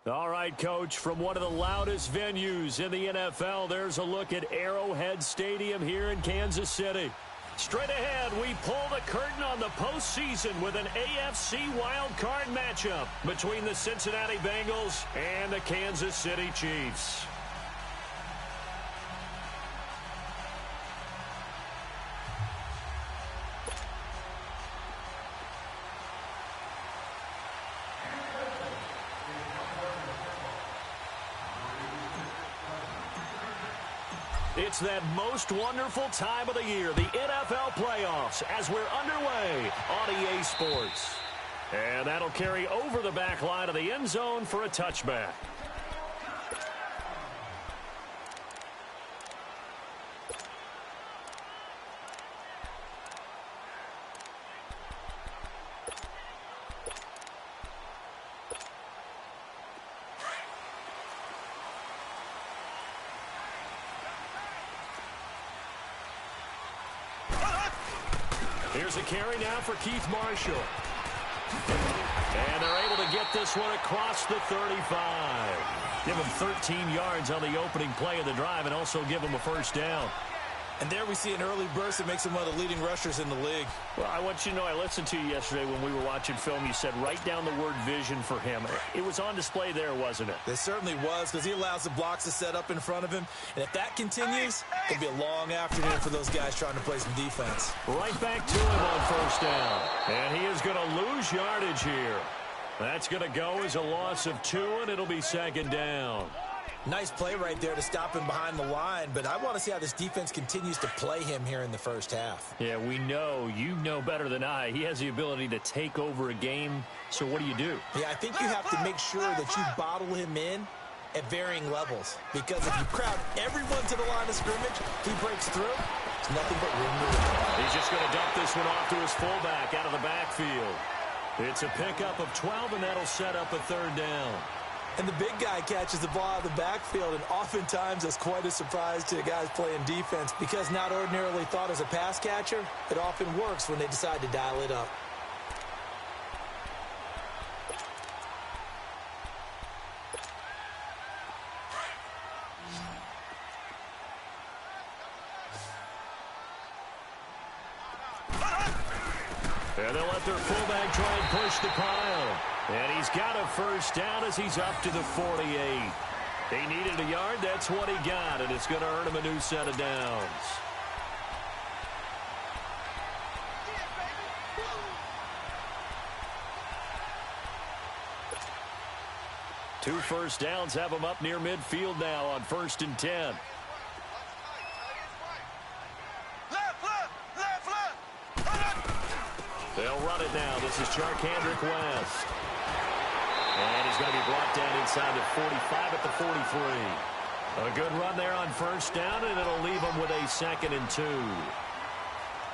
All right, Coach, from one of the loudest venues in the NFL, there's a look at Arrowhead Stadium here in Kansas City. Straight ahead, we pull the curtain on the postseason with an AFC wildcard matchup between the Cincinnati Bengals and the Kansas City Chiefs. It's that most wonderful time of the year, the NFL playoffs, as we're underway on EA Sports. And that'll carry over the back line of the end zone for a touchback. Here's a carry now for Keith Marshall. And they're able to get this one across the 35. Give him 13 yards on the opening play of the drive and also give him a first down. And there we see an early burst that makes him one of the leading rushers in the league. Well, I want you to know, I listened to you yesterday when we were watching film. You said write down the word vision for him. It was on display there, wasn't it? It certainly was, because he allows the blocks to set up in front of him. And if that continues, it'll be a long afternoon for those guys trying to play some defense. Right back to him on first down. And he is going to lose yardage here. That's going to go as a loss of 2, and it'll be second down. Nice play right there to stop him behind the line, but I want to see how this defense continues to play him here in the first half. Yeah, we know, you know better than I, he has the ability to take over a game, so what do? Yeah, I think you have to make sure that you bottle him in at varying levels, because if you crowd everyone to the line of scrimmage, he breaks through, it's nothing but room to run. He's just going to dump this one off to his fullback out of the backfield. It's a pickup of 12, and that'll set up a third down. And the big guy catches the ball out of the backfield, and oftentimes that's quite a surprise to the guys playing defense, because not ordinarily thought as a pass catcher, it often works when they decide to dial it up. And they'll let their fullback try and push the pile. And he's got a first down as he's up to the 48. He needed a yard. That's what he got, and it's going to earn him a new set of downs. Two first downs have him up near midfield now on 1st and 10. They'll run it now. This is Charkandrick West. And he's going to be brought down inside the 45 at the 43. A good run there on first down, and it'll leave him with a 2nd and 2.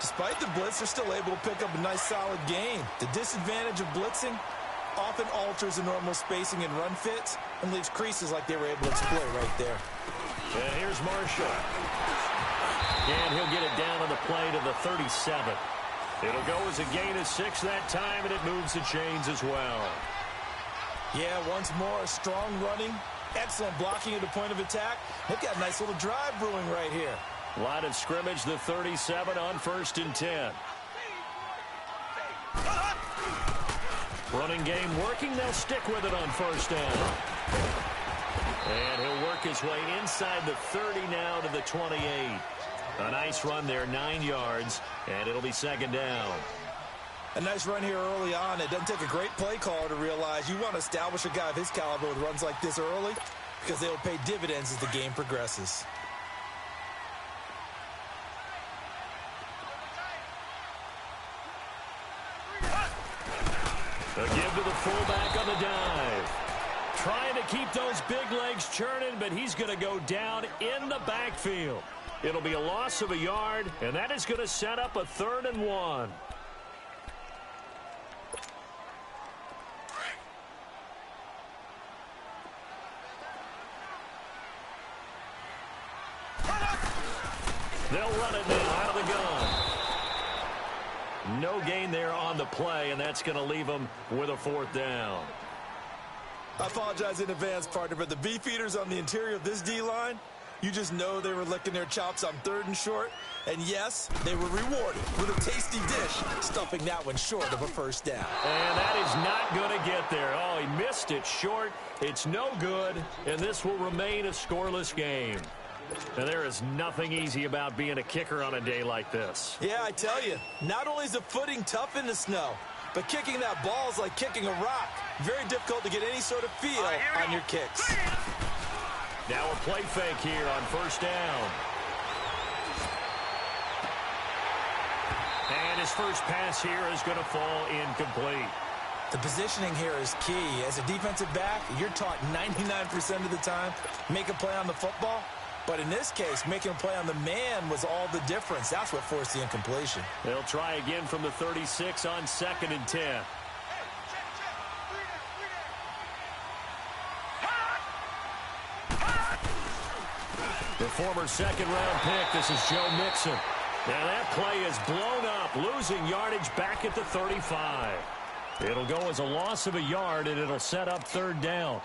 Despite the blitz, they're still able to pick up a nice solid gain. The disadvantage of blitzing often alters the normal spacing and run fits and leaves creases like they were able to exploit right there. And here's Marshall. And he'll get it down on the play to the 37. It'll go as a gain of 6 that time, and it moves the chains as well. Yeah, once more, strong running, excellent blocking at the point of attack. They've got a nice little drive brewing right here. Line of scrimmage, the 37 on 1st and 10. Running game working. They'll stick with it on first down. And he'll work his way inside the 30 now to the 28. A nice run there, 9 yards, and it'll be 2nd down. A nice run here early on. It doesn't take a great play caller to realize you want to establish a guy of his caliber with runs like this early, because they'll pay dividends as the game progresses. A give to the fullback on the dive. Trying to keep those big legs churning, but he's going to go down in the backfield. It'll be a loss of a yard, and that is going to set up a 3rd and 1. They'll run it now out of the gun. No gain there on the play, and that's going to leave them with a 4th down. I apologize in advance, partner, but the beef eaters on the interior of this D-line, you just know they were licking their chops on 3rd and short. And yes, they were rewarded with a tasty dish, stuffing that one short of a first down. And that is not going to get there. Oh, he missed it short. It's no good, and this will remain a scoreless game. Now, there is nothing easy about being a kicker on a day like this. Yeah, I tell you, not only is the footing tough in the snow, but kicking that ball is like kicking a rock. Very difficult to get any sort of feel on your kicks. Now a play fake here on first down. And his first pass here is going to fall incomplete. The positioning here is key. As a defensive back, you're taught 99% of the time, make a play on the football. But in this case, making a play on the man was all the difference. That's what forced the incompletion. They'll try again from the 36 on 2nd and 10. The former 2nd-round pick, this is Joe Mixon. Now that play is blown up, losing yardage back at the 35. It'll go as a loss of a yard, and it'll set up 3rd down.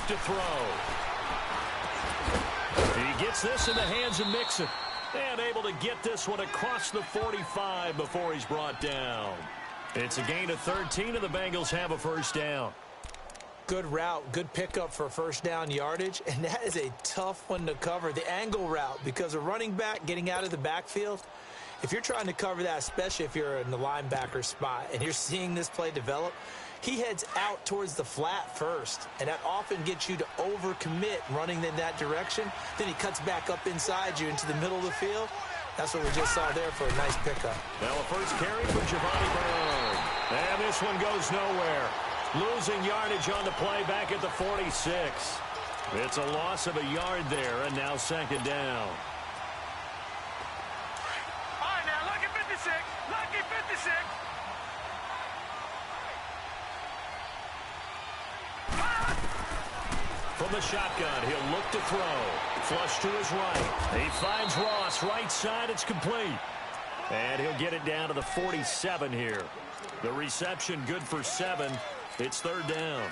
To throw. He gets this in the hands of Mixon. And able to get this one across the 45 before he's brought down. It's a gain of 13, and the Bengals have a first down. Good route, good pickup for first down yardage, and that is a tough one to cover. The angle route, because a running back getting out of the backfield, if you're trying to cover that, especially if you're in the linebacker spot and you're seeing this play develop, he heads out towards the flat first, and that often gets you to overcommit running in that direction. Then he cuts back up inside you into the middle of the field. That's what we just saw there for a nice pickup. Now a first carry for Giovanni Byrne. And this one goes nowhere. Losing yardage on the play back at the 46. It's a loss of a yard there, and now 2nd down. All right, now, lucky 56. Lucky 56. From the shotgun, he'll look to throw. Flush to his right. He finds Ross, right side, it's complete. And he'll get it down to the 47 here. The reception good for 7. It's 3rd down.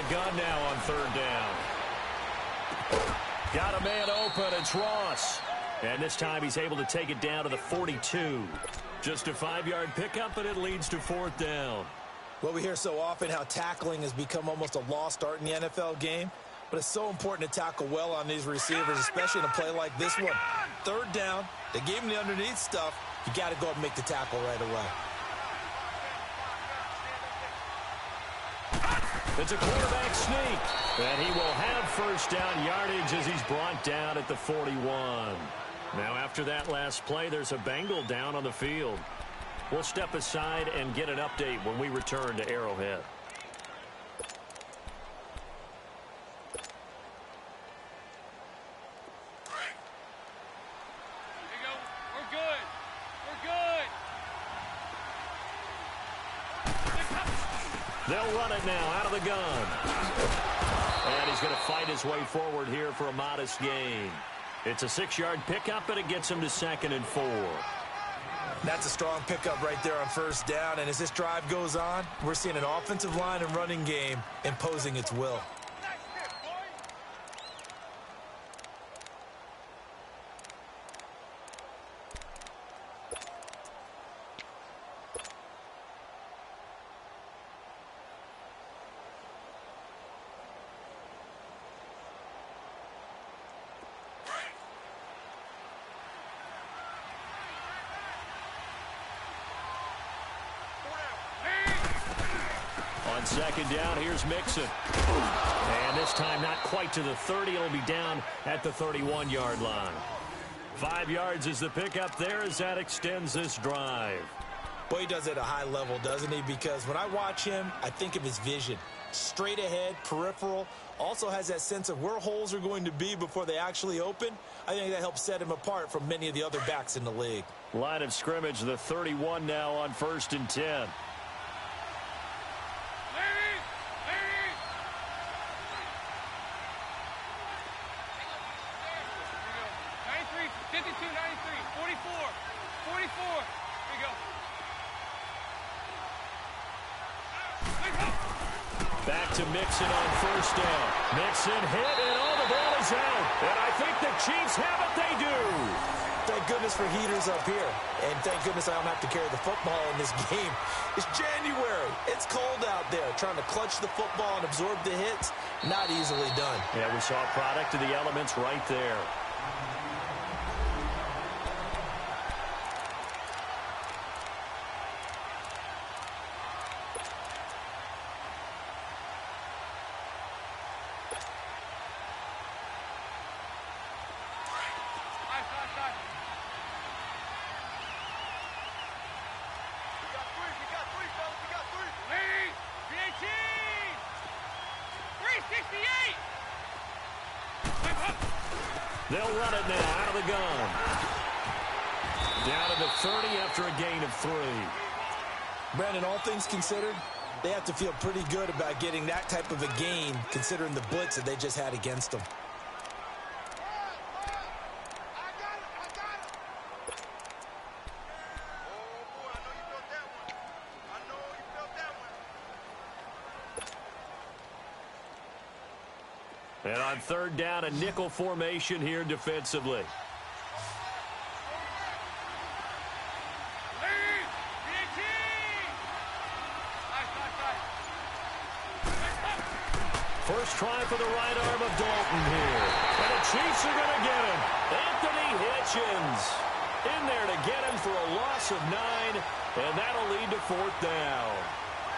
Gun now on 3rd down. Got a man open. It's Ross. And this time he's able to take it down to the 42. Just a 5-yard pickup, and it leads to 4th down. Well, we hear so often how tackling has become almost a lost art in the NFL game. But it's so important to tackle well on these receivers, especially in a play like this one. 3rd down. They gave him the underneath stuff. You got to go up and make the tackle right away. It's a quarterback sneak, and he will have first down yardage as he's brought down at the 41. Now, after that last play, there's a Bengal down on the field. We'll step aside and get an update when we return to Arrowhead. They'll run it now out of the gun. And he's going to fight his way forward here for a modest gain. It's a 6-yard pickup, and it gets him to 2nd and 4. That's a strong pickup right there on first down. And as this drive goes on, we're seeing an offensive line and running game imposing its will. second down. Here's Mixon. And this time not quite to the 30. It'll be down at the 31-yard line. 5 yards is the pickup there as that extends this drive. Boy, he does it at a high level, doesn't he? Because when I watch him, I think of his vision. Straight ahead, peripheral. Also has that sense of where holes are going to be before they actually open. I think that helps set him apart from many of the other backs in the league. Line of scrimmage, the 31 now on 1st and 10. 52, 93, 44, 44. Here we go. Back to Mixon on 1st down. Mixon hit, and all the ball is out. And I think the Chiefs have it. They do. Thank goodness for heaters up here. And thank goodness I don't have to carry the football in this game. It's January. It's cold out there. Trying to clutch the football and absorb the hits, not easily done. Yeah, we saw a product of the elements right there. They'll run it now out of the gun. Down to the 30 after a gain of 3. Brandon, all things considered, they have to feel pretty good about getting that type of a gain considering the blitz that they just had against them. And on 3rd down, a nickel formation here defensively. First try for the right arm of Dalton here. And the Chiefs are going to get him. Anthony Hitchens in there to get him for a loss of 9. And that'll lead to 4th down.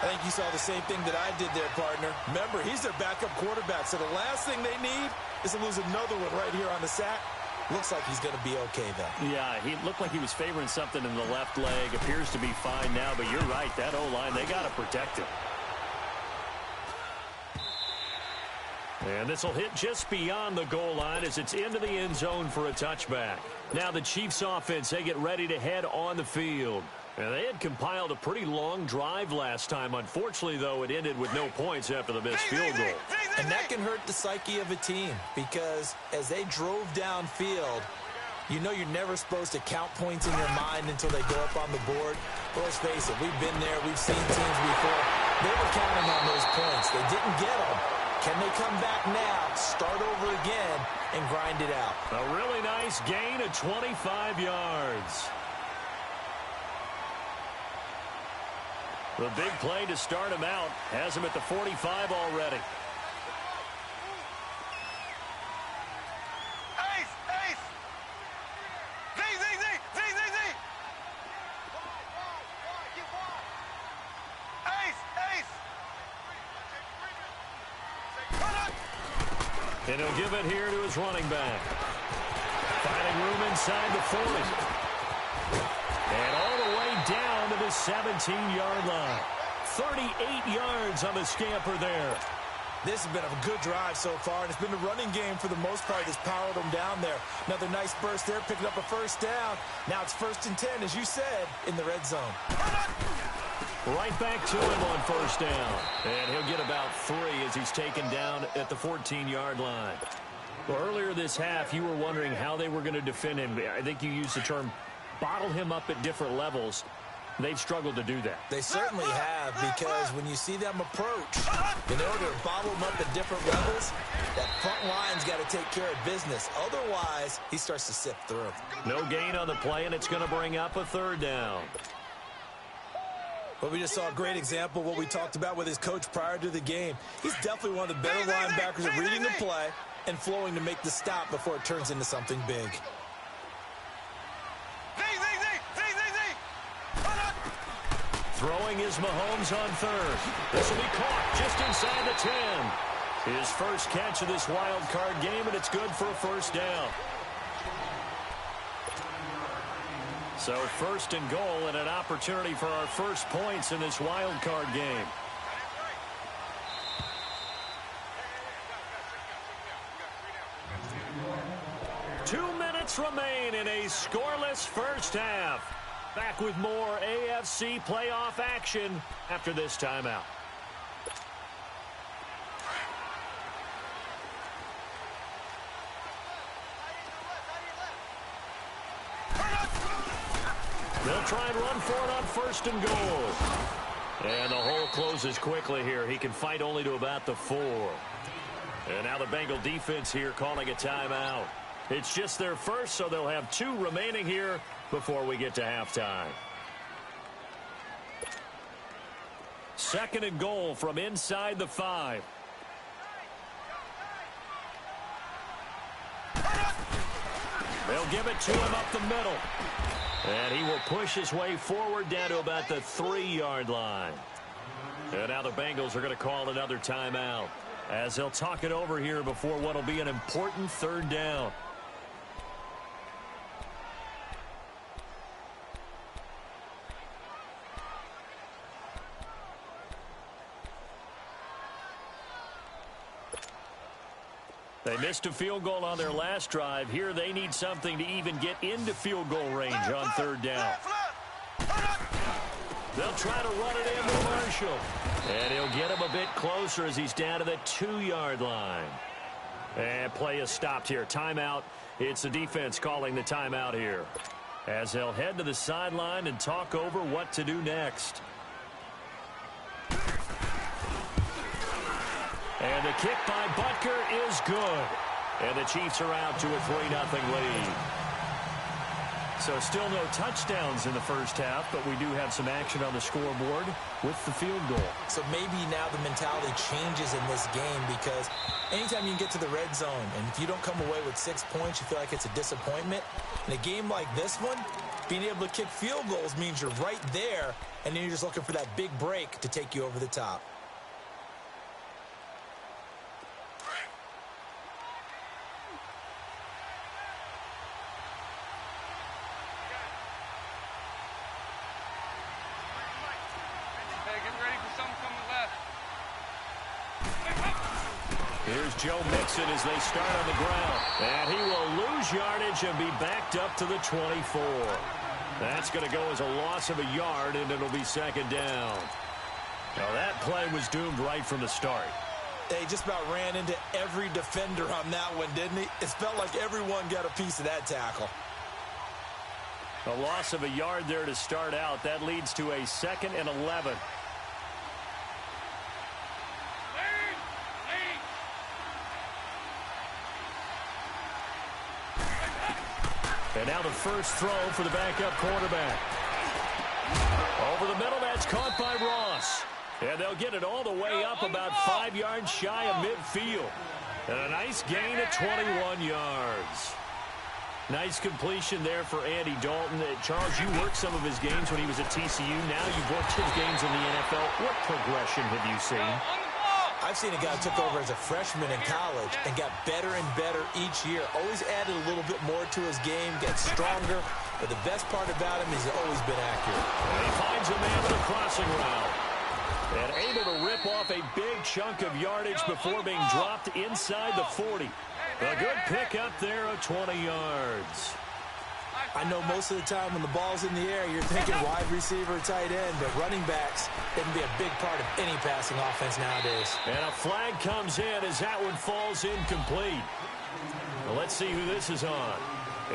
I think you saw the same thing that I did there, partner. Remember, he's their backup quarterback, so the last thing they need is to lose another one right here on the sack. Looks like he's going to be okay, though. Yeah, he looked like he was favoring something in the left leg. Appears to be fine now, but you're right. That O-line, they got to protect him. And this will hit just beyond the goal line as it's into the end zone for a touchback. Now the Chiefs offense, they get ready to head on the field. And they had compiled a pretty long drive last time. Unfortunately, though, it ended with no points after the missed field goal. And that can hurt the psyche of a team because as they drove downfield, you know you're never supposed to count points in your mind until they go up on the board. But let's face it, we've been there. We've seen teams before. They were counting on those points. They didn't get them. Can they come back now, start over again, and grind it out? A really nice gain of 25 yards. The big play to start him out has him at the 45 already. Ace! Ace! Z! Z! Z! Z! Z! Z! Ace! Ace! And he'll give it here to his running back. Finding room inside the 40. And all the way down to the 17-yard line. 38 yards on the scamper there. This has been a good drive so far, and it's been the running game for the most part that's powered them down there. Another nice burst there, picking up a 1st down. Now it's 1st and 10, as you said, in the red zone. Right back to him on 1st down. And he'll get about 3 as he's taken down at the 14-yard line. Well, earlier this half, you were wondering how they were going to defend him. I think you used the term bottle him up at different levels. They've struggled to do that. They certainly have, because when you see them approach, in order to bottle them up at different levels, that front line's got to take care of business. Otherwise, he starts to sift through. No gain on the play, and it's going to bring up a 3rd down. But we just saw a great example of what we talked about with his coach prior to the game. He's definitely one of the better linebackers at reading the play and flowing to make the stop before it turns into something big. Throwing is Mahomes on third. This will be caught just inside the 10. His first catch of this wild card game, and it's good for a first down. So first and goal, and an opportunity for our first points in this wild card game. Remain in a scoreless first half. Back with more AFC playoff action after this timeout. They'll try and run for it on first and goal. And the hole closes quickly here. He can fight only to about the 4. And now the Bengal defense here calling a timeout. It's just their first, so they'll have 2 remaining here before we get to halftime. Second and goal from inside the 5. They'll give it to him up the middle. And he will push his way forward down to about the 3-yard line. And now the Bengals are going to call another timeout as they'll talk it over here before what will be an important third down. They missed a field goal on their last drive. Here they need something to even get into field goal range on third down. They'll try to run it into Marshall. And he'll get him a bit closer as he's down to the 2-yard line. And play is stopped here. Timeout. It's the defense calling the timeout here, as they'll head to the sideline and talk over what to do next. And the kick by Butker is good. And the Chiefs are out to a 3-0 lead. So still no touchdowns in the first half, but we do have some action on the scoreboard with the field goal. So maybe now the mentality changes in this game, because anytime you can get to the red zone, and if you don't come away with 6 points, you feel like it's a disappointment. In a game like this one, being able to kick field goals means you're right there, and then you're just looking for that big break to take you over the top. Here's Joe Mixon as they start on the ground. And he will lose yardage and be backed up to the 24. That's going to go as a loss of a yard, and it'll be second down. Now that play was doomed right from the start. They just about ran into every defender on that one, didn't he? It felt like everyone got a piece of that tackle. A loss of a yard there to start out. That leads to a 2nd and 11. And now the first throw for the backup quarterback. Over the middle, that's caught by Ross. And they'll get it all the way up about 5 yards shy of midfield. And a nice gain of 21 yards. Nice completion there for Andy Dalton. Charles, you worked some of his games when he was at TCU. Now you've worked his games in the NFL. What progression have you seen? I've seen a guy who took over as a freshman in college and got better and better each year. Always added a little bit more to his game, gets stronger. But the best part about him is he's always been accurate. And he finds a man with a crossing route. And able to rip off a big chunk of yardage before being dropped inside the 40. A good pick up there of 20 yards. I know most of the time when the ball's in the air, you're thinking wide receiver, tight end, but running backs can be a big part of any passing offense nowadays. And a flag comes in as that one falls incomplete. Well, let's see who this is on.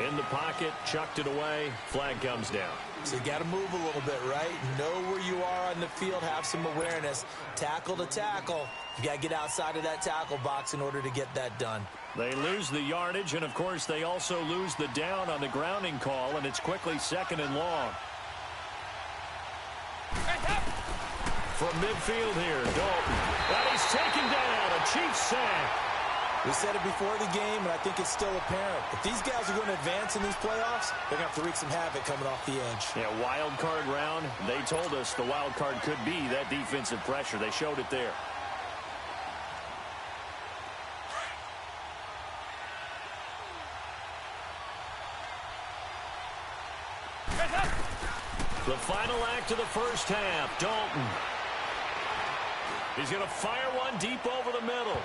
In the pocket, chucked it away, flag comes down. So you got to move a little bit, right? Know where you are on the field, have some awareness. Tackle to tackle. You got to get outside of that tackle box in order to get that done. They lose the yardage, and of course they also lose the down on the grounding call, and it's quickly 2nd and long. From midfield here, Dalton. And he's taken down, a Chiefs sack. We said it before the game, and I think it's still apparent. If these guys are going to advance in these playoffs, they're going to have to wreak some havoc coming off the edge. Yeah, wild card round. They told us the wild card could be that defensive pressure. They showed it there. The final act of the first half, Dalton. He's going to fire one deep over the middle.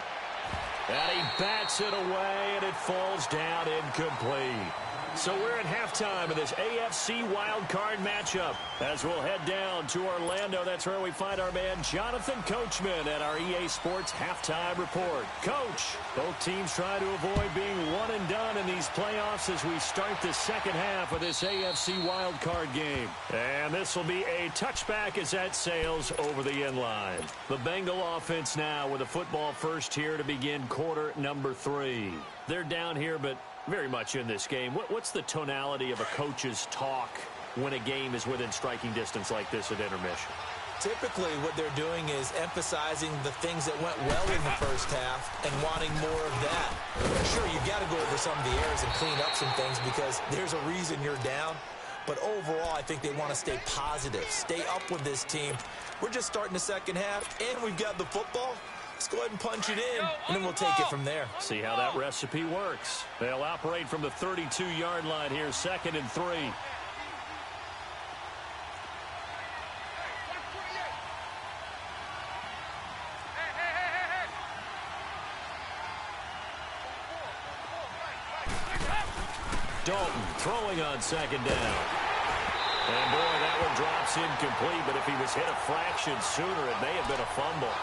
And he bats it away, and it falls down incomplete. So we're at halftime of this AFC wildcard matchup. As we'll head down to Orlando, that's where we find our man Jonathan Coachman at our EA Sports Halftime Report. Coach, both teams try to avoid being one and done in these playoffs as we start the second half of this AFC wildcard game. And this will be a touchback as that sails over the end line. The Bengal offense now with a football first here to begin quarter number 3. They're down here, but very much in this game. What's the tonality of a coach's talk when a game is within striking distance like this at intermission? Typically, what they're doing is emphasizing the things that went well in the first half and wanting more of that. Sure, you've got to go over some of the errors and clean up some things because there's a reason you're down. But overall, I think they want to stay positive, stay up with this team. We're just starting the second half, and we've got the football. Let's go ahead and punch it in, and then we'll take it from there. See how that recipe works. They'll operate from the 32-yard line here, 2nd and 3. Dalton throwing on 2nd down. And boy, that one drops incomplete, but if he was hit a fraction sooner, it may have been a fumble.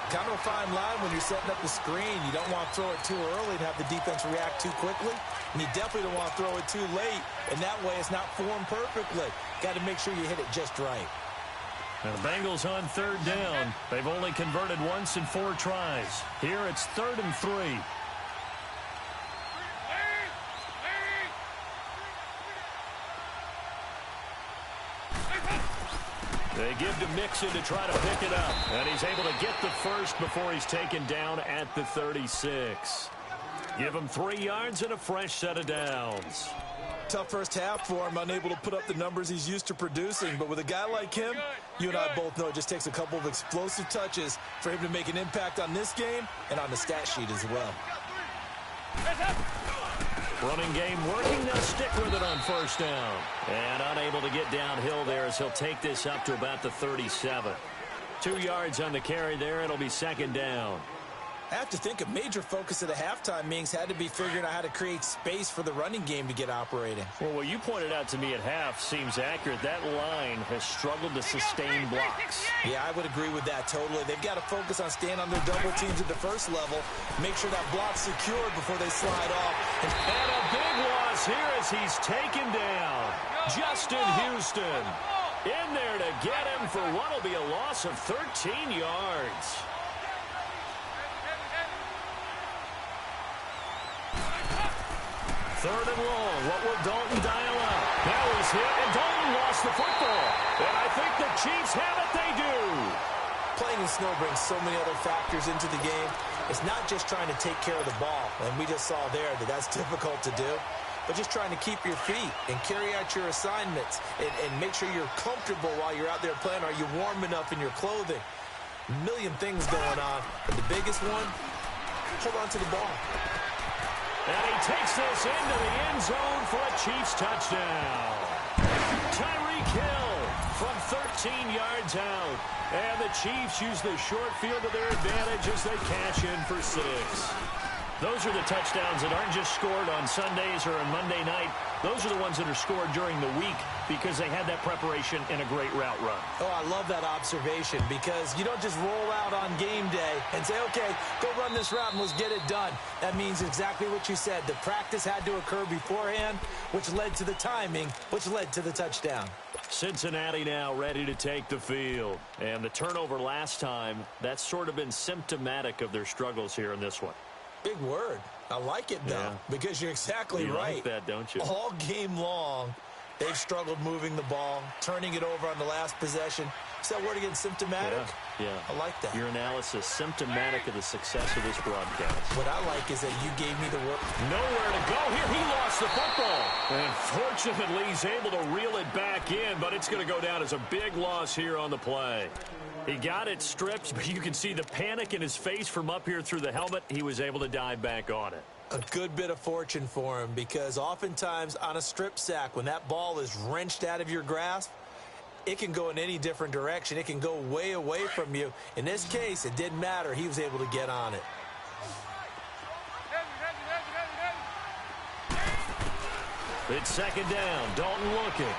Kind of a fine line when you're setting up the screen. You don't want to throw it too early and have the defense react too quickly. And you definitely don't want to throw it too late. And that way it's not formed perfectly. Got to make sure you hit it just right. And the Bengals on 3rd down. They've only converted once in 4 tries. Here it's 3rd and 3. They give to Mixon to try to pick it up. And he's able to get the first before he's taken down at the 36. Give him 3 yards and a fresh set of downs. Tough first half for him, unable to put up the numbers he's used to producing. But with a guy like him, you and I both know it just takes a couple of explosive touches for him to make an impact on this game and on the stat sheet as well. Running game working. They'll stick with it on 1st down. And unable to get downhill there as he'll take this up to about the 37. 2 yards on the carry there. It'll be 2nd down. I have to think a major focus of the halftime meetings had to be figuring out how to create space for the running game to get operating. Well, what you pointed out to me at half seems accurate. That line has struggled to sustain blocks. Yeah, I would agree with that totally. They've got to focus on staying on their double teams at the first level, make sure that block's secured before they slide off. And a big loss here as he's taken down. Justin Houston in there to get him for what will be a loss of 13 yards. 3rd and long. What will Dalton dial up? That was hit, and Dalton lost the football. And I think the Chiefs have it. They do. Playing in snow brings so many other factors into the game. It's not just trying to take care of the ball, and we just saw there that that's difficult to do, but just trying to keep your feet and carry out your assignments and make sure you're comfortable while you're out there playing. Are you warm enough in your clothing? A million things going on, but the biggest one, hold on to the ball. And he takes this into the end zone for a Chiefs touchdown. Tyreek Hill from 13 yards out. And the Chiefs use the short field to their advantage as they cash in for 6. Those are the touchdowns that aren't just scored on Sundays or on Monday night. Those are the ones that are scored during the week because they had that preparation in a great route run. Oh, I love that observation because you don't just roll out on game day and say, okay, go run this route and let's get it done. That means exactly what you said. The practice had to occur beforehand, which led to the timing, which led to the touchdown. Cincinnati now ready to take the field. And the turnover last time, that's sort of been symptomatic of their struggles here in this one. Big word. I like it, though, because you're exactly right. You like that, don't you? All game long, they've struggled moving the ball, turning it over on the last possession. Is that word again, symptomatic? Yeah. I like that. Your analysis, symptomatic of the success of this broadcast. What I like is that you gave me the word. Nowhere to go here. He lost the football. And fortunately, he's able to reel it back in, but it's going to go down as a big loss here on the play. He got it stripped, but you can see the panic in his face from up here through the helmet. He was able to dive back on it. A good bit of fortune for him, because oftentimes on a strip sack, when that ball is wrenched out of your grasp, it can go in any different direction. It can go way away from you. In this case, it didn't matter. He was able to get on it. It's second down. Dalton looking.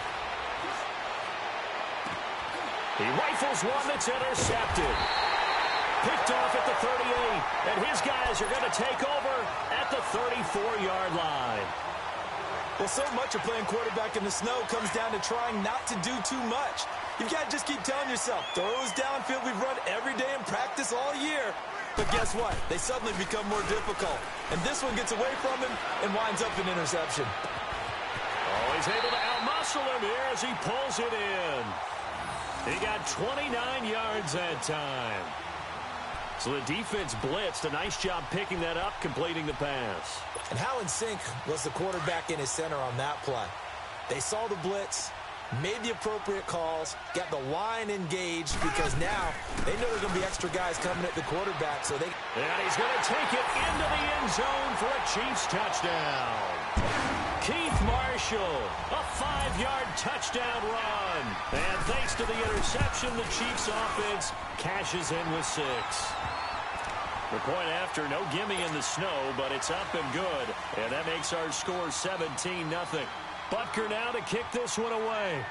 He rifles one that's intercepted. Picked off at the 38. And his guys are going to take over at the 34-yard line. Well, so much of playing quarterback in the snow comes down to trying not to do too much. You've got to just keep telling yourself, throws downfield we've run every day in practice all year. But guess what? They suddenly become more difficult. And this one gets away from him and winds up an interception. Oh, he's able to outmuscle him here as he pulls it in. He got 29 yards that time. So the defense blitzed. A nice job picking that up, completing the pass. And how in sync was the quarterback in his center on that play? They saw the blitz, made the appropriate calls, got the line engaged, because now they know there's going to be extra guys coming at the quarterback. So they. And he's going to take it into the end zone for a Chiefs touchdown. Keith Marshall, a 5-yard touchdown run. And thanks to the interception, the Chiefs offense cashes in with 6. The point after, no gimme in the snow, but it's up and good. And that makes our score 17-0. Butker now to kick this one away.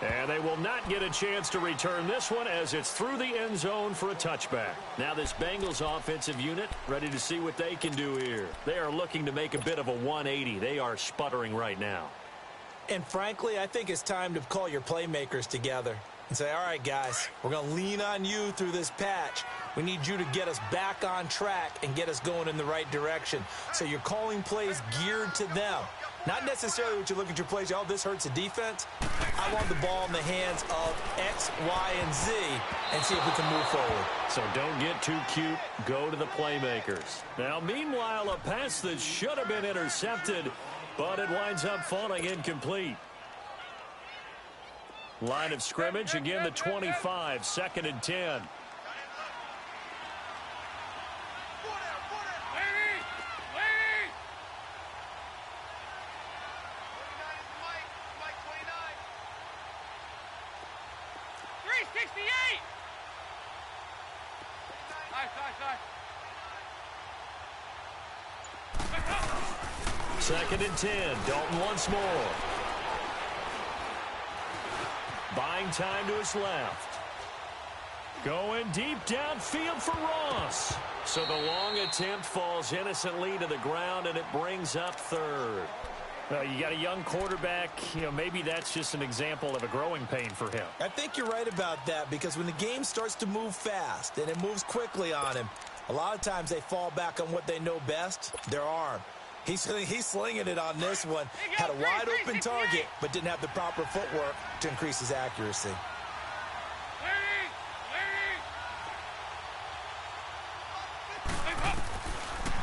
And they will not get a chance to return this one as it's through the end zone for a touchback. Now this Bengals offensive unit ready to see what they can do here. They are looking to make a bit of a 180. They are sputtering right now. And frankly, I think it's time to call your playmakers together and say, all right, guys, we're going to lean on you through this patch. We need you to get us back on track and get us going in the right direction. So you're calling plays geared to them. Not necessarily what you look at your plays, oh, this hurts the defense. I want the ball in the hands of X, Y, and Z and see if we can move forward. So don't get too cute. Go to the playmakers. Now, meanwhile, a pass that should have been intercepted, but it winds up falling incomplete. Line of scrimmage, again the 25, 2nd and 10. Second and 10. Dalton once more. Buying time to his left. Going deep downfield for Ross. So the long attempt falls innocently to the ground, and it brings up 3rd. Well, you got a young quarterback. You know, maybe that's just an example of a growing pain for him. I think you're right about that, because when the game starts to move fast and it moves quickly on him, a lot of times they fall back on what they know best, their arm. He's slinging it on this one. Had a wide-open target, but didn't have the proper footwork to increase his accuracy.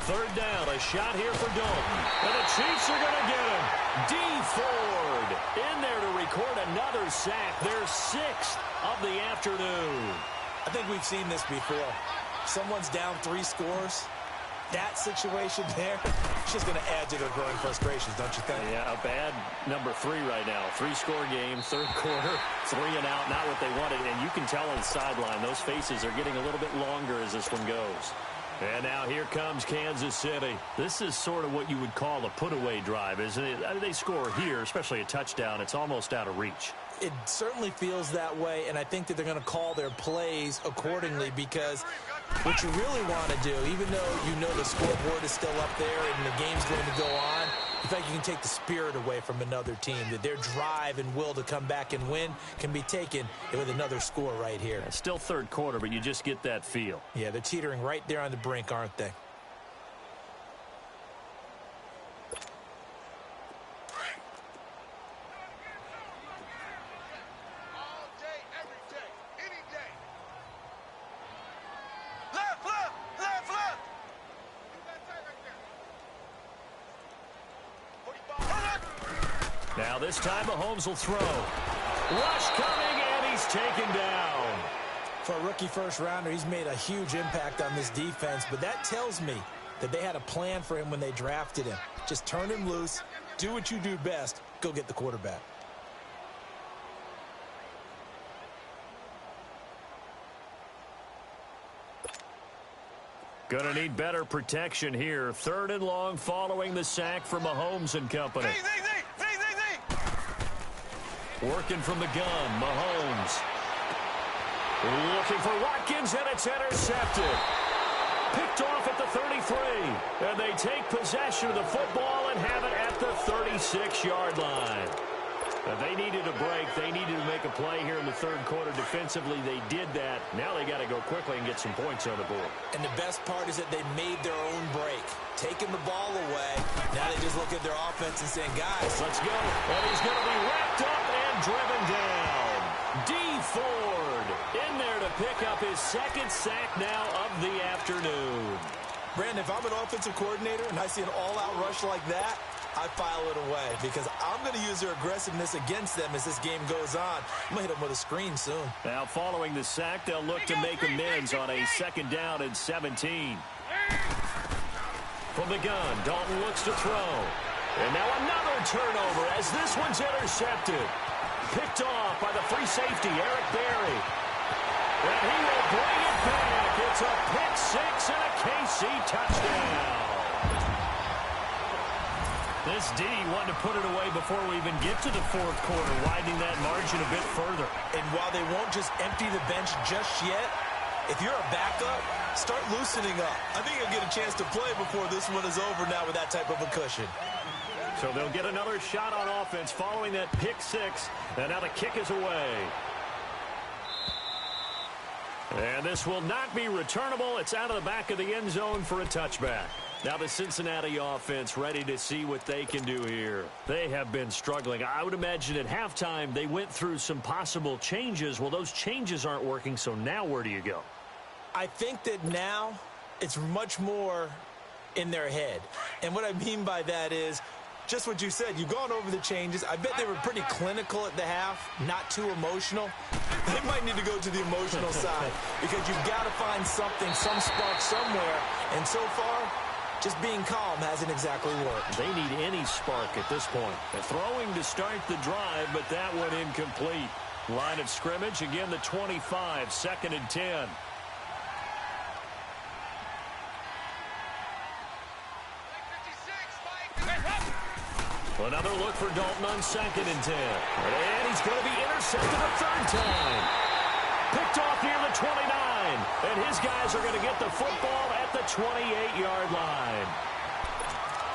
Third down, a shot here for Dalton. And the Chiefs are going to get him. D. Ford in there to record another sack. Their 6th of the afternoon. I think we've seen this before. Someone's down 3 scores. That situation there, it's just going to add to their growing frustrations, don't you think? Yeah, a bad number 3 right now. 3-score game, 3rd quarter, 3 and out, not what they wanted. And you can tell on the sideline, those faces are getting a little bit longer as this one goes. And now here comes Kansas City. This is sort of what you would call a put-away drive, isn't it? I mean, they score here, especially a touchdown. It's almost out of reach. It certainly feels that way, and I think that they're going to call their plays accordingly, because what you really want to do, even though you know the scoreboard is still up there and the game's going to go on, in fact, you can take the spirit away from another team, that their drive and will to come back and win can be taken with another score right here. Yeah, still 3rd quarter, but you just get that feel. Yeah, they're teetering right there on the brink, aren't they? Now this time Mahomes will throw. Rush coming, and he's taken down. For a rookie first-rounder, he's made a huge impact on this defense, but that tells me that they had a plan for him when they drafted him. Just turn him loose, do what you do best, go get the quarterback. Gonna need better protection here. 3rd and long following the sack from Mahomes and company. Working from the gun, Mahomes. Looking for Watkins, and it's intercepted. Picked off at the 33. And they take possession of the football and have it at the 36-yard line. They needed a break. They needed to make a play here in the 3rd quarter. Defensively, they did that. Now they got to go quickly and get some points on the board. And the best part is that they made their own break, taking the ball away. Now they just look at their offense and saying, guys, let's go. And he's going to be wrapped up and driven down. D. Ford in there to pick up his 2nd sack now of the afternoon. Brandon, if I'm an offensive coordinator and I see an all-out rush like that, I file it away because I'm going to use their aggressiveness against them as this game goes on. I'm going to hit them with a screen soon. Now, following the sack, they'll look to make amends on a 2nd down and 17. From the gun, Dalton looks to throw. And now another turnover as this one's intercepted. Picked off by the free safety, Eric Berry. And he will bring it back. It's a pick 6 and a KC touchdown. This D wanted to put it away before we even get to the 4th quarter, widening that margin a bit further. And while they won't just empty the bench just yet, if you're a backup, start loosening up. I think you'll get a chance to play before this one is over now with that type of a cushion. So they'll get another shot on offense following that pick 6, and now the kick is away. And this will not be returnable. It's out of the back of the end zone for a touchback. Now the Cincinnati offense ready to see what they can do here. They have been struggling. I would imagine at halftime they went through some possible changes. Well, those changes aren't working, so now where do you go? I think that now it's much more in their head. And what I mean by that is just what you said. You've gone over the changes. I bet they were pretty clinical at the half, not too emotional. They might need to go to the emotional side because you've got to find something, some spark somewhere. And so far, just being calm hasn't exactly worked. They need any spark at this point. They're throwing to start the drive, but that one incomplete. Line of scrimmage, again the 25, 2nd and 10. Another look for Dalton on 2nd and 10. And he's going to be intercepted a 3rd time. Picked off near the 29. And his guys are going to get the football at the 28-yard line.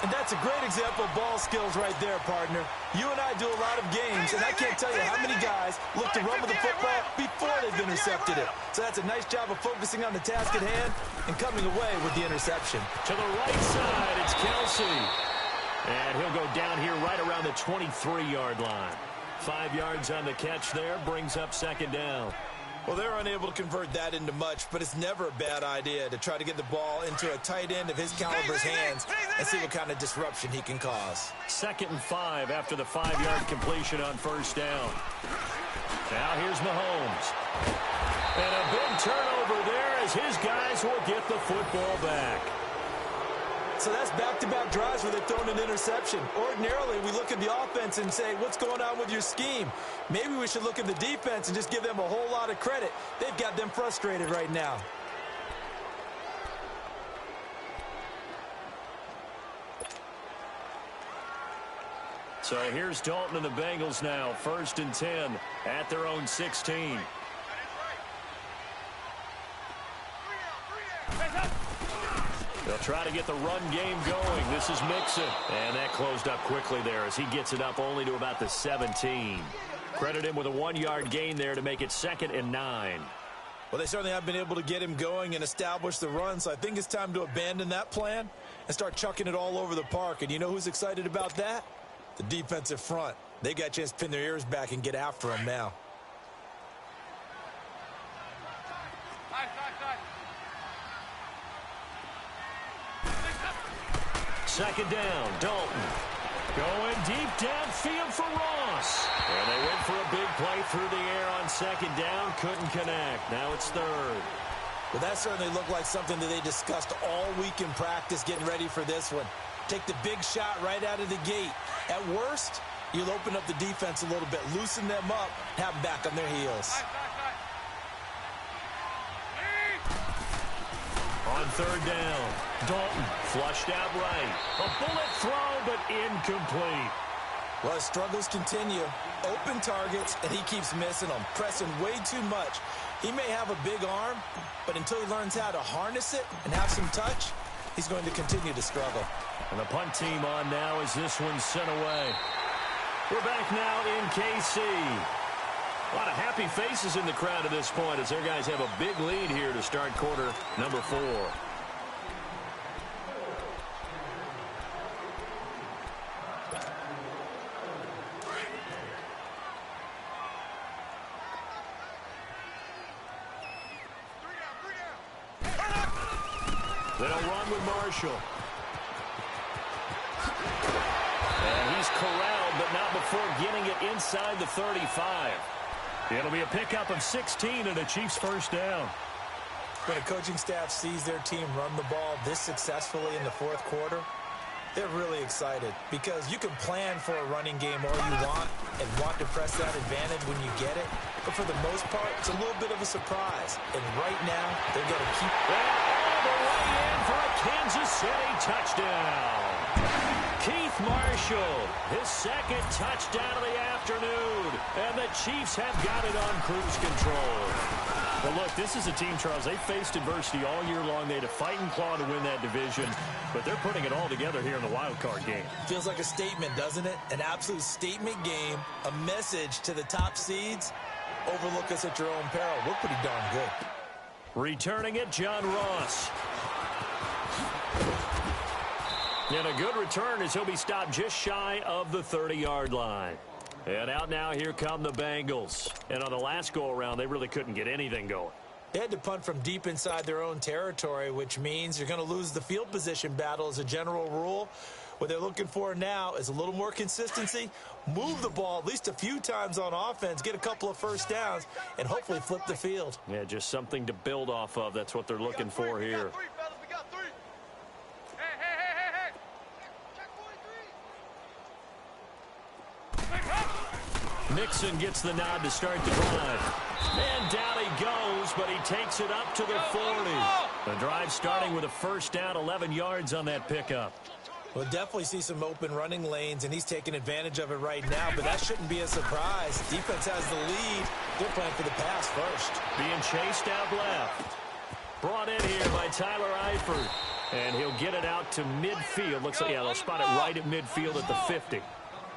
And that's a great example of ball skills right there, partner. You and I do a lot of games, and I can't tell you how many guys look to run with the football before they've intercepted it. So that's a nice job of focusing on the task at hand and coming away with the interception. To the right side, it's Kelsey. And he'll go down here right around the 23-yard line. 5 yards on the catch there, brings up 2nd down. Well, they're unable to convert that into much, but it's never a bad idea to try to get the ball into a tight end of his caliber's hands and see what kind of disruption he can cause. 2nd and 5 after the 5-yard completion on 1st down. Now here's Mahomes. And a big turnover there as his guys will get the football back. So that's back-to-back drives where they've thrown an interception. Ordinarily, we look at the offense and say, what's going on with your scheme? Maybe we should look at the defense and just give them a whole lot of credit. They've got them frustrated right now. So here's Dalton and the Bengals now. 1st and 10 at their own 16. They'll try to get the run game going. This is Mixon. And that closed up quickly there as he gets it up only to about the 17. Credit him with a 1-yard gain there to make it 2nd and 9. Well, they certainly have been able to get him going and establish the run, so I think it's time to abandon that plan and start chucking it all over the park. And you know who's excited about that? The defensive front. They got a chance to pin their ears back and get after him now. Second down, Dalton. Going deep downfield for Ross. And they went for a big play through the air on second down. Couldn't connect. Now it's third. Well, that certainly looked like something that they discussed all week in practice getting ready for this one. Take the big shot right out of the gate. At worst, you'll open up the defense a little bit, loosen them up, have them back on their heels. On third down, Dalton flushed out right. A bullet throw, but incomplete. Well, his struggles continue. Open targets, and he keeps missing them, pressing way too much. He may have a big arm, but until he learns how to harness it and have some touch, he's going to continue to struggle. And the punt team on now as this one's sent away. We're back now in KC. A lot of happy faces in the crowd at this point as their guys have a big lead here to start quarter number 4. They'll run with Marshall. And he's corralled, but not before getting it inside the 35. It'll be a pickup of 16 and a Chiefs first down. When a coaching staff sees their team run the ball this successfully in the fourth quarter, they're really excited because you can plan for a running game all you want and want to press that advantage when you get it. But for the most part, it's a little bit of a surprise. And right now, they're going to keep... And all the way in for a Kansas City touchdown. Keith Marshall, his second touchdown of the afternoon. And the Chiefs have got it on cruise control. Well, look, this is a team, Charles, they faced adversity all year long. They had to fight and claw to win that division, but they're putting it all together here in the wild card game. Feels like a statement, doesn't it? An absolute statement game, a message to the top seeds. Overlook us at your own peril. We're pretty darn good. Returning it, John Ross. And a good return as he'll be stopped just shy of the 30-yard line. And out now, here come the Bengals. And on the last go-around, they really couldn't get anything going. They had to punt from deep inside their own territory, which means you're going to lose the field position battle as a general rule. What they're looking for now is a little more consistency, move the ball at least a few times on offense, get a couple of first downs, and hopefully flip the field. Yeah, just something to build off of. That's what they're looking for here. Mixon gets the nod to start the drive. And down he goes, but he takes it up to the 40. The drive starting with a first down, 11 yards on that pickup. We'll definitely see some open running lanes, and he's taking advantage of it right now, but that shouldn't be a surprise. Defense has the lead. They're playing for the pass first. Being chased out left. Brought in here by Tyler Eifert. And he'll get it out to midfield. Looks like, yeah, they'll spot it right at midfield at the 50.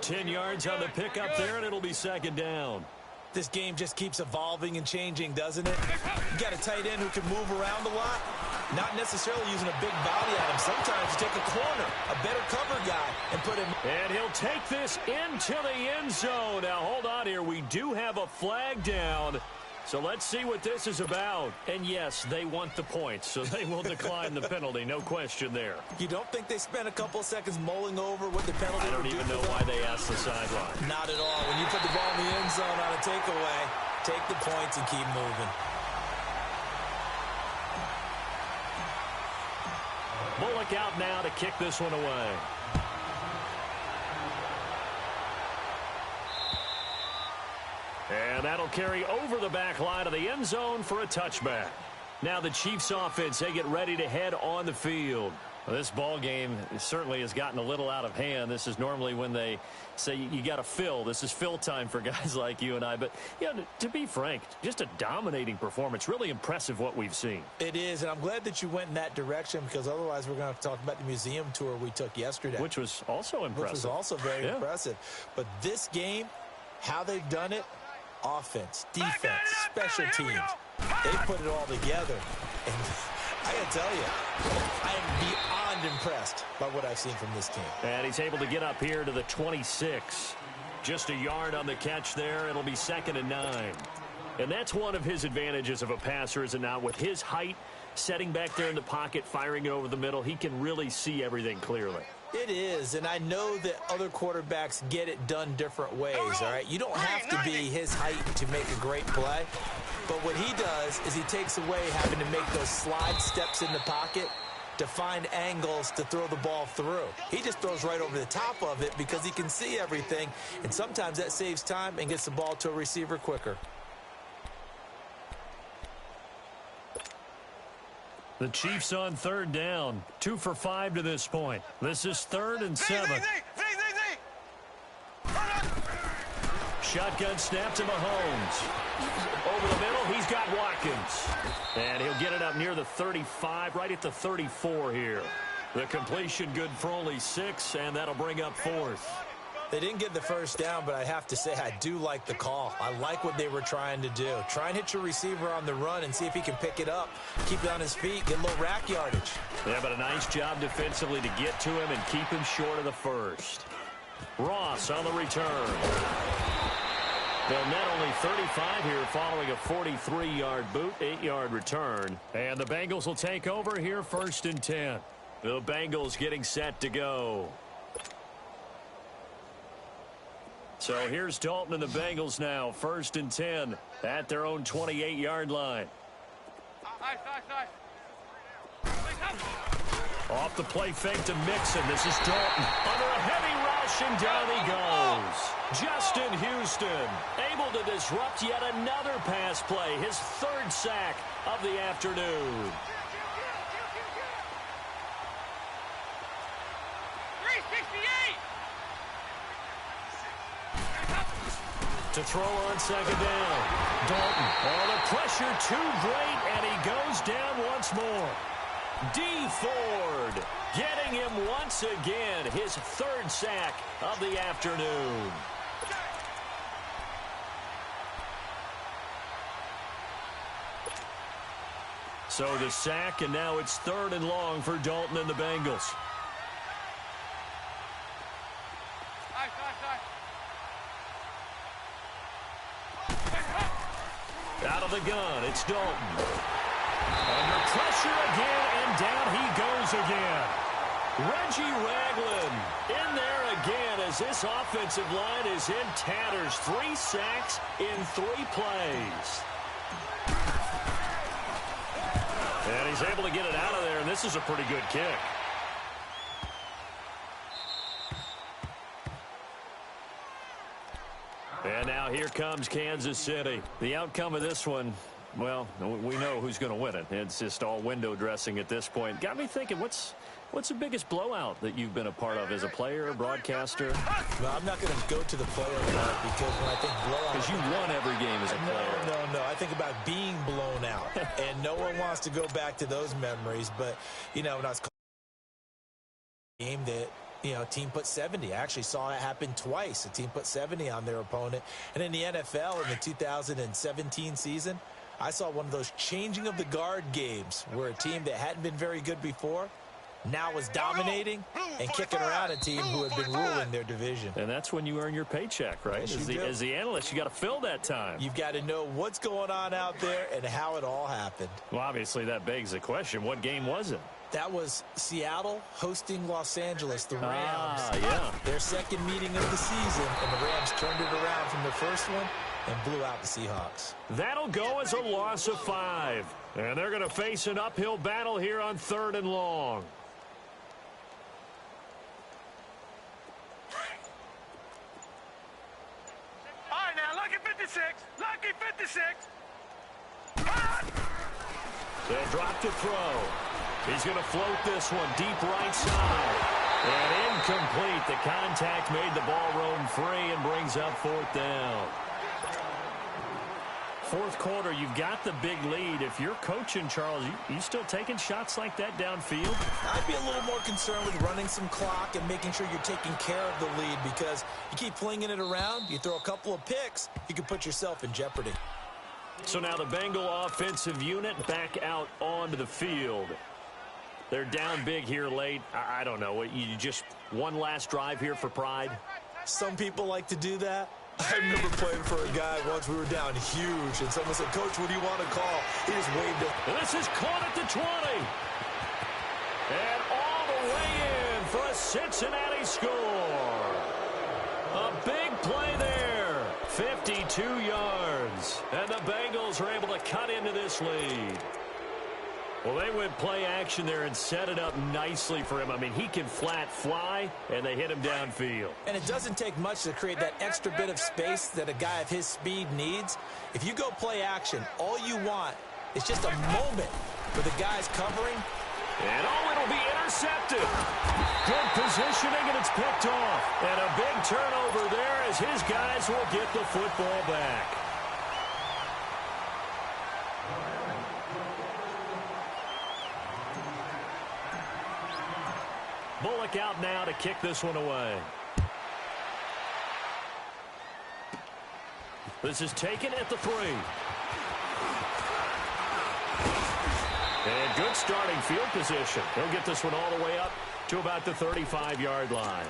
10 yards on the pickup there, and it'll be second down. This game just keeps evolving and changing, doesn't it? You got a tight end who can move around a lot, not necessarily using a big body at him. Sometimes you take a corner, a better cover guy, and put him. And he'll take this into the end zone. Now, hold on here. We do have a flag down. So let's see what this is about. And yes, they want the points, so they will decline the penalty. No question there. You don't think they spent a couple of seconds mulling over what the penalty I don't even know why they asked the sideline. Not at all. When you put the ball in the end zone on a takeaway, take the points and keep moving. Bullock out now to kick this one away. And that'll carry over the back line of the end zone for a touchback. Now the Chiefs offense, they get ready to head on the field. Well, this ball game certainly has gotten a little out of hand. This is normally when they say you got to fill. This is fill time for guys like you and I. But, you know, to be frank, just a dominating performance. Really impressive what we've seen. It is, and I'm glad that you went in that direction because otherwise we're going to have to talk about the museum tour we took yesterday. Which was also impressive. Which was also very impressive. But this game, how they've done it, offense, defense, special teams, they put it all together. And I got to tell you, I am beyond impressed by what I've seen from this team. And he's able to get up here to the 26. Just a yard on the catch there. It'll be 2nd and 9. And that's one of his advantages of a passer, is it not? With his height, setting back there in the pocket, firing it over the middle, he can really see everything clearly. It is, and I know that other quarterbacks get it done different ways, all right? You don't have to be his height to make a great play, but what he does is he takes away having to make those slide steps in the pocket to find angles to throw the ball through. He just throws right over the top of it because he can see everything, and sometimes that saves time and gets the ball to a receiver quicker. The Chiefs on third down. 2 for 5 to this point. This is 3rd and 7. Shotgun snap to Mahomes. Over the middle, he's got Watkins. And he'll get it up near the 35, right at the 34 here. The completion good for only 6, and that'll bring up 4th. They didn't get the first down, but I have to say I do like the call. I like what they were trying to do. Try and hit your receiver on the run and see if he can pick it up, keep it on his feet, get a little rack yardage. Yeah, but a nice job defensively to get to him and keep him short of the first. Ross on the return. They'll net only 35 here following a 43-yard boot, 8-yard return. And the Bengals will take over here 1st and 10. The Bengals getting set to go. So here's Dalton and the Bengals now, 1st and 10 at their own 28-yard line. Off the play fake to Mixon. This is Dalton. Under a heavy rush, and down he goes. Justin Houston able to disrupt yet another pass play. His 3rd sack of the afternoon. To throw on 2nd down. Dalton. Oh, the pressure too great, and he goes down once more. D. Ford getting him once again. His 3rd sack of the afternoon. So the sack, and now it's 3rd and long for Dalton and the Bengals. Out of the gun, it's Dalton. Under pressure again, and down he goes again. Reggie Ragland in there again as this offensive line is in tatters. 3 sacks in 3 plays. And he's able to get it out of there, and this is a pretty good kick. And now here comes Kansas City. The outcome of this one, well, we know who's going to win it. It's just all window dressing at this point. Got me thinking, what's the biggest blowout that you've been a part of as a player, broadcaster? Well, I'm not going to go to the player part because when I think blowout... Because you won every game as a player. No. I think about being blown out. And no one wants to go back to those memories. But, you know, when I was game that... You know, a team put 70. I actually saw it happen twice. A team put 70 on their opponent. And in the NFL in the 2017 season, I saw one of those changing of the guard games where a team that hadn't been very good before now was dominating and kicking around a team who had been ruling their division. And that's when you earn your paycheck, right? As the analyst, you got to fill that time. You've got to know what's going on out there and how it all happened. Well, obviously, that begs the question, what game was it? That was Seattle hosting Los Angeles, the Rams. Yeah. Their 2nd meeting of the season, and the Rams turned it around from the first one and blew out the Seahawks. That'll go as a loss of 5. And they're going to face an uphill battle here on 3rd and long. All right, now, lucky 56. Lucky 56. They'll drop to throw. He's going to float this one deep right side. And incomplete. The contact made the ball roam free and brings up 4th down. 4th quarter, you've got the big lead. If you're coaching, Charles, you still taking shots like that downfield? I'd be a little more concerned with running some clock and making sure you're taking care of the lead because you keep flinging it around, you throw a couple of picks, you can put yourself in jeopardy. So now the Bengal offensive unit back out onto the field. They're down big here late. I don't know. You just one last drive here for pride? Some people like to do that. I remember playing for a guy once. We were down huge, and someone said, "Coach, what do you want to call?" He just waved it. This is caught at the 20. And all the way in for a Cincinnati score. A big play there. 52 yards. And the Bengals are able to cut into this lead. Well, they went play action there and set it up nicely for him. I mean, he can flat fly, and they hit him downfield. And it doesn't take much to create that extra bit of space that a guy of his speed needs. If you go play action, all you want is just a moment for the guys covering. And it'll be intercepted. Good positioning, and it's picked off. And a big turnover there as his guys will get the football back. Bullock out now to kick this one away. This is taken at the 3. And good starting field position. He'll get this one all the way up to about the 35-yard line.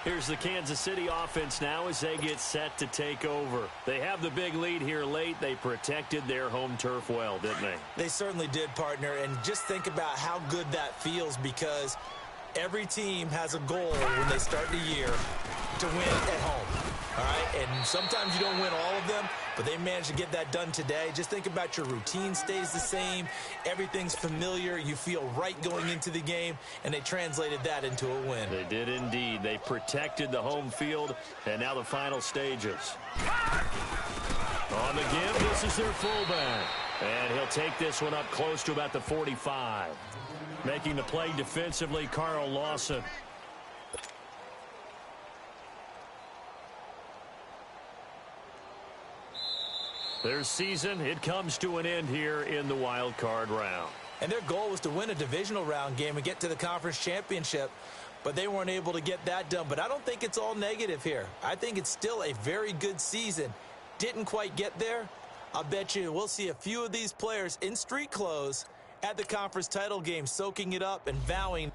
Here's the Kansas City offense now as they get set to take over. They have the big lead here late. They protected their home turf well, didn't they? They certainly did, partner. And just think about how good that feels, because every team has a goal when they start the year to win at home. All right, and sometimes you don't win all of them, but they managed to get that done today. Just think about your routine stays the same. Everything's familiar. You feel right going into the game, and they translated that into a win. They did indeed. They protected the home field, and now the final stages. On the give, this is their fullback. And he'll take this one up close to about the 45. Making the play defensively, Carl Lawson. Their season, it comes to an end here in the wild card round. And their goal was to win a divisional round game and get to the conference championship, but they weren't able to get that done. But I don't think it's all negative here. I think it's still a very good season. Didn't quite get there. I'll bet you we'll see a few of these players in street clothes at the conference title game, soaking it up and vowing.